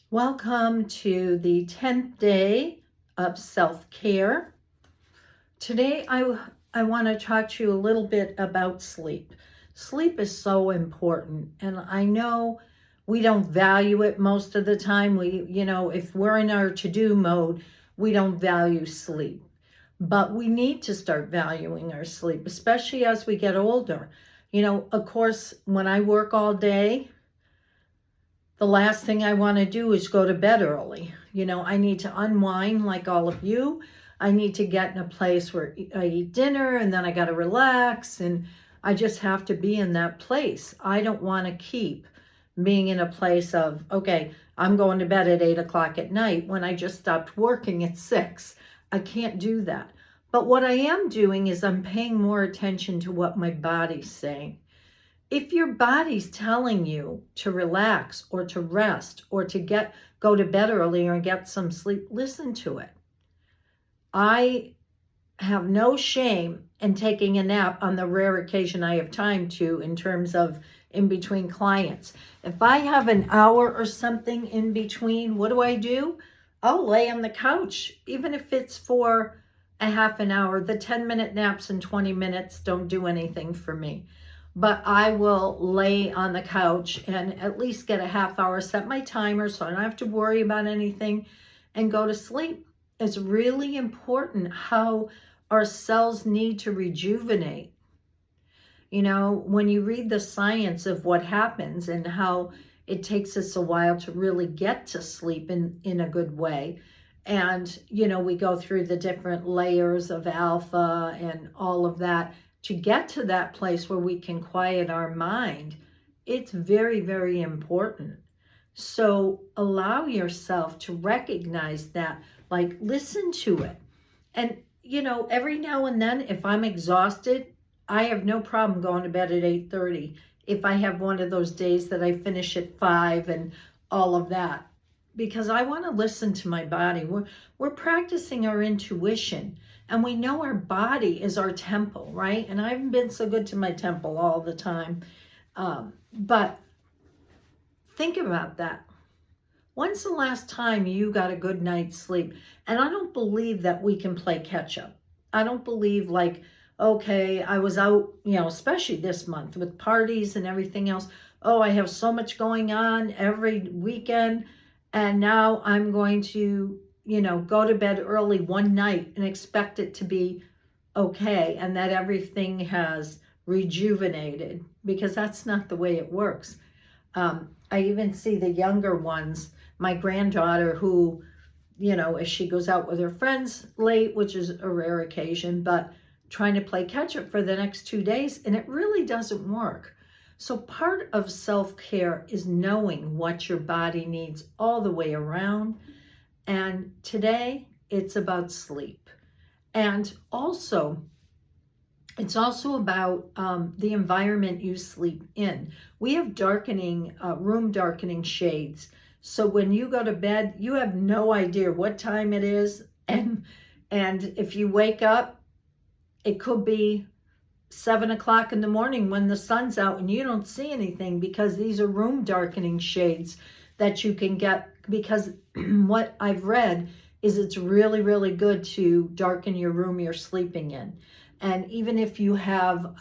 Welcome to the 10th day of self-care. Today I want to talk to you a little bit about sleep. Sleep is so important, and I know we don't value it most of the time. If we're in our to-do mode, we don't value sleep. But we need to start valuing our sleep, especially as we get older. Of course, when I work all day, the last thing I want to do is go to bed early. I need to unwind like all of you. I need to get in a place where I eat dinner and then I got to relax, and I just have to be in that place. I don't want to keep being in a place of, okay, I'm going to bed at 8 o'clock at night when I just stopped working at 6. I can't do that. But what I am doing is I'm paying more attention to what my body's saying. If your body's telling you to relax or to rest or to go to bed earlier and get some sleep, listen to it. I have no shame in taking a nap on the rare occasion I have time to, in terms of in between clients. If I have an hour or something in between, what do? I'll lay on the couch, even if it's for a half an hour. The 10-minute naps in 20 minutes don't do anything for me. But I will lay on the couch and at least get a half hour, set my timer so I don't have to worry about anything, and go to sleep. It's really important how our cells need to rejuvenate. When you read the science of what happens and how it takes us a while to really get to sleep in a good way. And, we go through the different layers of alpha and all of that to get to that place where we can quiet our mind. It's very, very important. So allow yourself to recognize that, like listen to it. And, every now and then, if I'm exhausted, I have no problem going to bed at 8:30. If I have one of those days that I finish at 5 and all of that, because I want to listen to my body. We're practicing our intuition, and we know our body is our temple, right? And I haven't been so good to my temple all the time. But think about that. When's the last time you got a good night's sleep? And I don't believe that we can play catch up. I don't believe like, okay, I was out, especially this month with parties and everything else. Oh, I have so much going on every weekend. And now I'm going to, go to bed early one night and expect it to be okay and that everything has rejuvenated, because that's not the way it works. I even see the younger ones, my granddaughter, who, as she goes out with her friends late, which is a rare occasion, but trying to play catch up for the next 2 days, and it really doesn't work. So part of self-care is knowing what your body needs all the way around. And today it's about sleep. And also, it's also about the environment you sleep in. We have room darkening shades. So when you go to bed, you have no idea what time it is. And if you wake up, it could be 7 o'clock in the morning when the sun's out and you don't see anything, because these are room darkening shades that you can get. Because what I've read is it's really, really good to darken your room you're sleeping in. And even if you have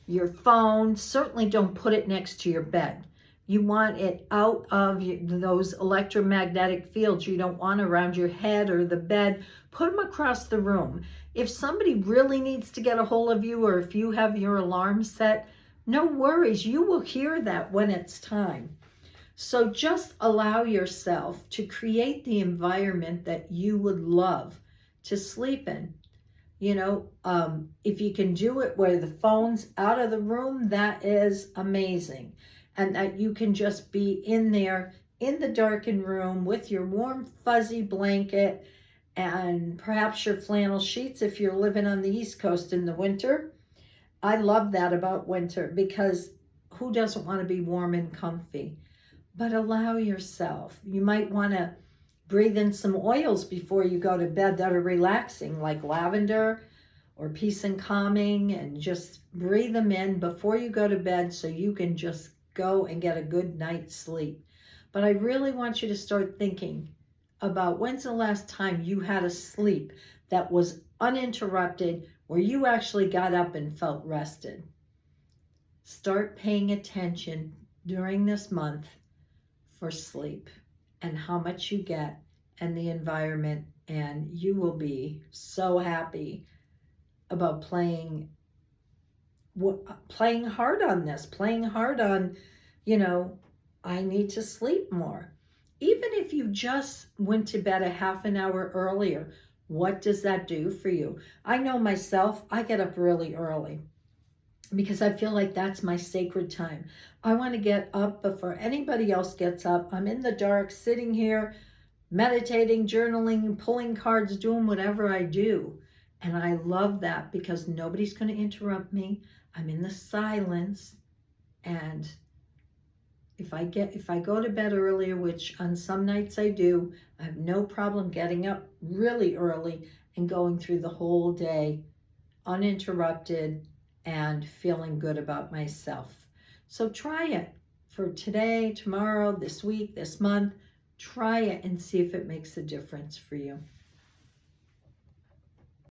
your phone, certainly don't put it next to your bed. You want it out of those electromagnetic fields you don't want around your head or the bed. Put them across the room. If somebody really needs to get a hold of you, or if you have your alarm set, no worries. You will hear that when it's time. So just allow yourself to create the environment that you would love to sleep in. If you can do it where the phone's out of the room, that is amazing. And that you can just be in there in the darkened room with your warm fuzzy blanket and perhaps your flannel sheets if you're living on the East Coast in the winter. I love that about winter, because who doesn't want to be warm and comfy? But allow yourself. You might want to breathe in some oils before you go to bed that are relaxing, like lavender or peace and calming, and just breathe them in before you go to bed so you can just go and get a good night's sleep. But I really want you to start thinking about when's the last time you had a sleep that was uninterrupted, where you actually got up and felt rested. Start paying attention during this month for sleep and how much you get and the environment, and you will be so happy about playing hard on this, playing hard on, I need to sleep more. Even if you just went to bed a half an hour earlier, what does that do for you? I know myself, I get up really early because I feel like that's my sacred time. I want to get up before anybody else gets up. I'm in the dark, sitting here, meditating, journaling, pulling cards, doing whatever I do. And I love that because nobody's going to interrupt me. I'm in the silence. And if I go to bed earlier, which on some nights I do, I have no problem getting up really early and going through the whole day uninterrupted and feeling good about myself. So try it for today, tomorrow, this week, this month. Try it and see if it makes a difference for you.